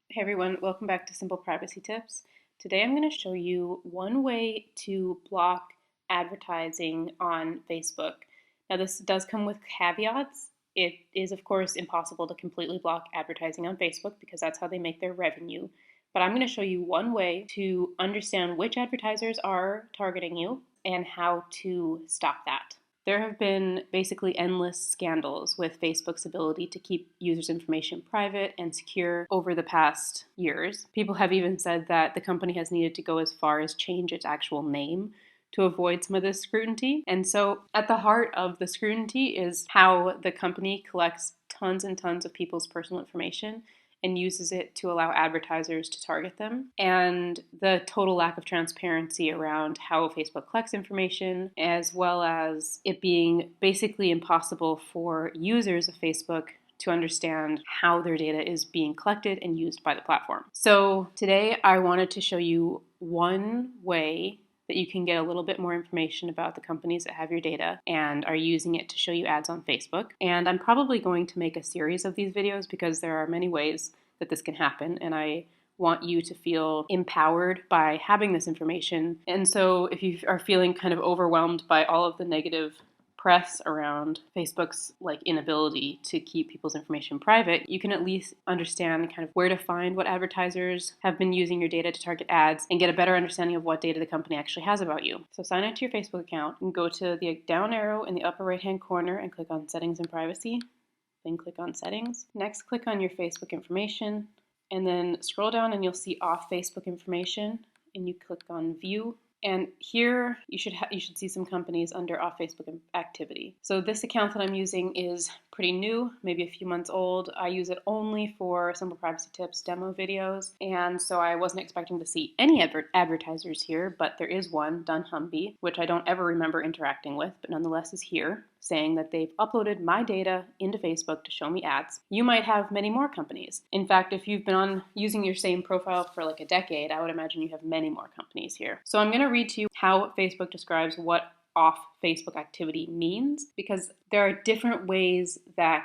Hey everyone, welcome back to Simple Privacy Tips. Today I'm going to show you one way to block advertising on Facebook. Now this does come with caveats. It is of course impossible to completely block advertising on Facebook because that's how they make their revenue. But I'm going to show you one way to understand which advertisers are targeting you and how to stop that. There have been basically endless scandals with Facebook's ability to keep users' information private and secure over the past years. People have even said that the company has needed to go as far as change its actual name to avoid some of this scrutiny. And so, at the heart of the scrutiny is how the company collects tons and tons of people's personal information and uses it to allow advertisers to target them, and the total lack of transparency around how Facebook collects information, as well as it being basically impossible for users of Facebook to understand how their data is being collected and used by the platform. So today I wanted to show you one way that you can get a little bit more information about the companies that have your data and are using it to show you ads on Facebook. And I'm probably going to make a series of these videos because there are many ways that this can happen, and I want you to feel empowered by having this information. And so if you are feeling kind of overwhelmed by all of the negative press around Facebook's inability to keep people's information private, you can at least understand kind of where to find what advertisers have been using your data to target ads and get a better understanding of what data the company actually has about you. So sign into your Facebook account and go to the down arrow in the upper right hand corner and click on Settings and Privacy. Then click on Settings. Next, click on your Facebook information and then scroll down and you'll see Off Facebook Information, and you click on View. And here you should see some companies under Off Facebook Activity. So this account that I'm using is pretty new, maybe a few months old. I use it only for Simple Privacy Tips demo videos, and so I wasn't expecting to see any advertisers here, but there is one, dunnhumby, which I don't ever remember interacting with, but nonetheless is here, saying that they've uploaded my data into Facebook to show me ads. You might have many more companies. In fact, if you've been using your same profile for like a decade, I would imagine you have many more companies here. So I'm going to read to you how Facebook describes what off Facebook activity means, because there are different ways that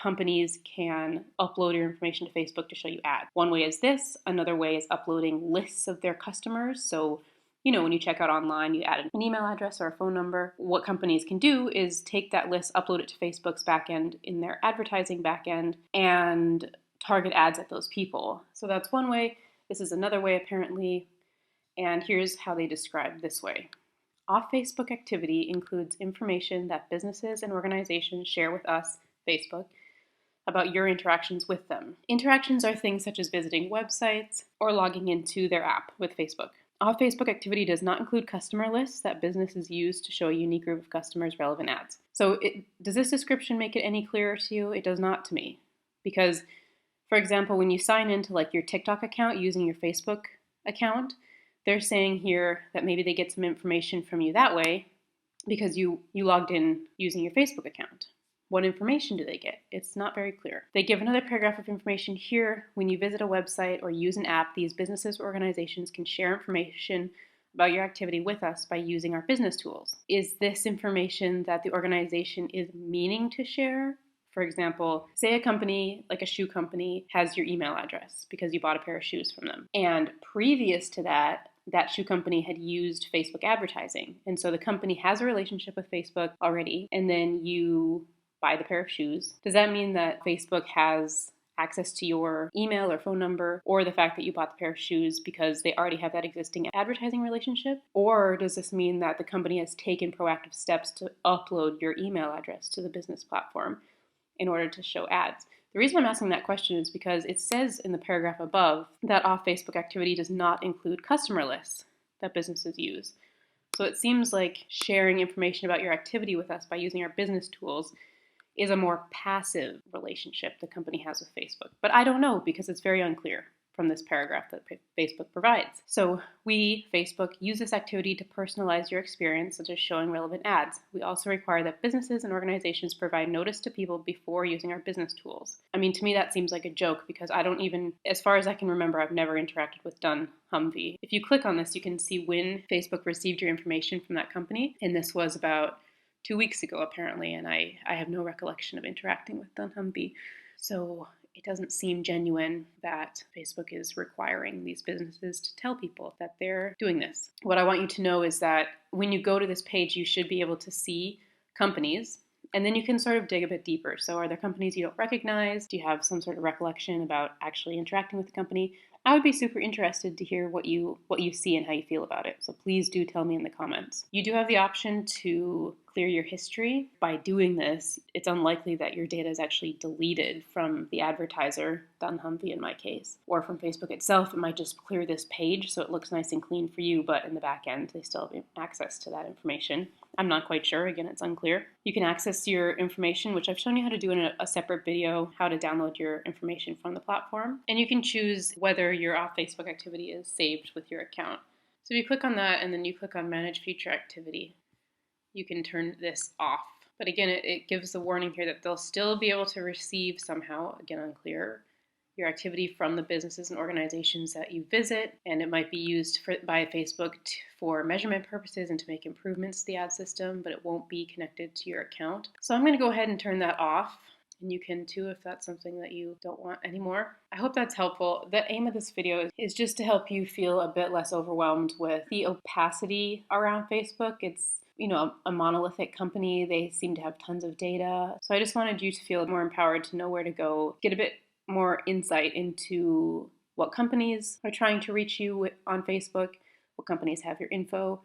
companies can upload your information to Facebook to show you ads. One way is this, another way is uploading lists of their customers. So when you check out online, you add an email address or a phone number. What companies can do is take that list, upload it to Facebook's backend in their advertising backend, and target ads at those people. So that's one way. This is another way, apparently. And here's how they describe this way. Off Facebook activity includes information that businesses and organizations share with us, Facebook, about your interactions with them. Interactions are things such as visiting websites or logging into their app with Facebook. Off Facebook activity does not include customer lists that businesses use to show a unique group of customers relevant ads. So does this description make it any clearer to you? It does not to me. Because, for example, when you sign into your TikTok account using your Facebook account, they're saying here that maybe they get some information from you that way because you logged in using your Facebook account. What information do they get? It's not very clear. They give another paragraph of information here. When you visit a website or use an app, these businesses or organizations can share information about your activity with us by using our business tools. Is this information that the organization is meaning to share? For example, say a company, like a shoe company, has your email address because you bought a pair of shoes from them. And previous to that shoe company had used Facebook advertising. And so the company has a relationship with Facebook already, and then you buy the pair of shoes. Does that mean that Facebook has access to your email or phone number, or the fact that you bought the pair of shoes because they already have that existing advertising relationship? Or does this mean that the company has taken proactive steps to upload your email address to the business platform in order to show ads? The reason I'm asking that question is because it says in the paragraph above that off Facebook activity does not include customer lists that businesses use. So it seems like sharing information about your activity with us by using our business tools is a more passive relationship the company has with Facebook. But I don't know because it's very unclear from this paragraph that Facebook provides. So we, Facebook, use this activity to personalize your experience, such as showing relevant ads. We also require that businesses and organizations provide notice to people before using our business tools. I mean, to me that seems like a joke because I don't even, as far as I can remember, I've never interacted with dunnhumby. If you click on this, you can see when Facebook received your information from that company, and this was about 2 weeks ago, apparently, and I have no recollection of interacting with dunnhumby. So it doesn't seem genuine that Facebook is requiring these businesses to tell people that they're doing this. What I want you to know is that when you go to this page, you should be able to see companies, and then you can sort of dig a bit deeper. So are there companies you don't recognize? Do you have some sort of recollection about actually interacting with the company? I would be super interested to hear what you see and how you feel about it. So please do tell me in the comments. You do have the option to clear your history. By doing this, it's unlikely that your data is actually deleted from the advertiser, dunnhumby in my case, or from Facebook itself. It might just clear this page so it looks nice and clean for you, but in the back end, they still have access to that information. I'm not quite sure. Again, it's unclear. You can access your information, which I've shown you how to do in a separate video, how to download your information from the platform. And you can choose whether your off Facebook activity is saved with your account. So if you click on that and then you click on Manage Future Activity, you can turn this off. But again, it gives the warning here that they'll still be able to receive somehow, again unclear, your activity from the businesses and organizations that you visit, and it might be used by Facebook for measurement purposes and to make improvements to the ad system, but it won't be connected to your account. So I'm going to go ahead and turn that off, and you can too if that's something that you don't want anymore. I hope that's helpful. The aim of this video is just to help you feel a bit less overwhelmed with the opacity around Facebook. It's a monolithic company. They seem to have tons of data. So I just wanted you to feel more empowered to know where to go, get a bit more insight into what companies are trying to reach you on Facebook, what companies have your info,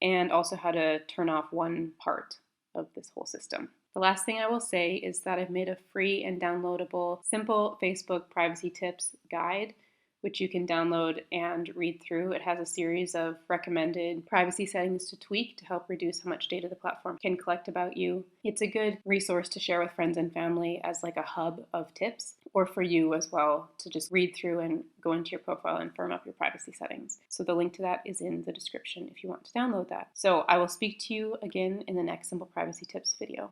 and also how to turn off one part of this whole system. The last thing I will say is that I've made a free and downloadable simple Facebook privacy tips guide, which you can download and read through. It has a series of recommended privacy settings to tweak to help reduce how much data the platform can collect about you. It's a good resource to share with friends and family as like a hub of tips, or for you as well to just read through and go into your profile and firm up your privacy settings. So the link to that is in the description if you want to download that. So I will speak to you again in the next Simple Privacy Tips video.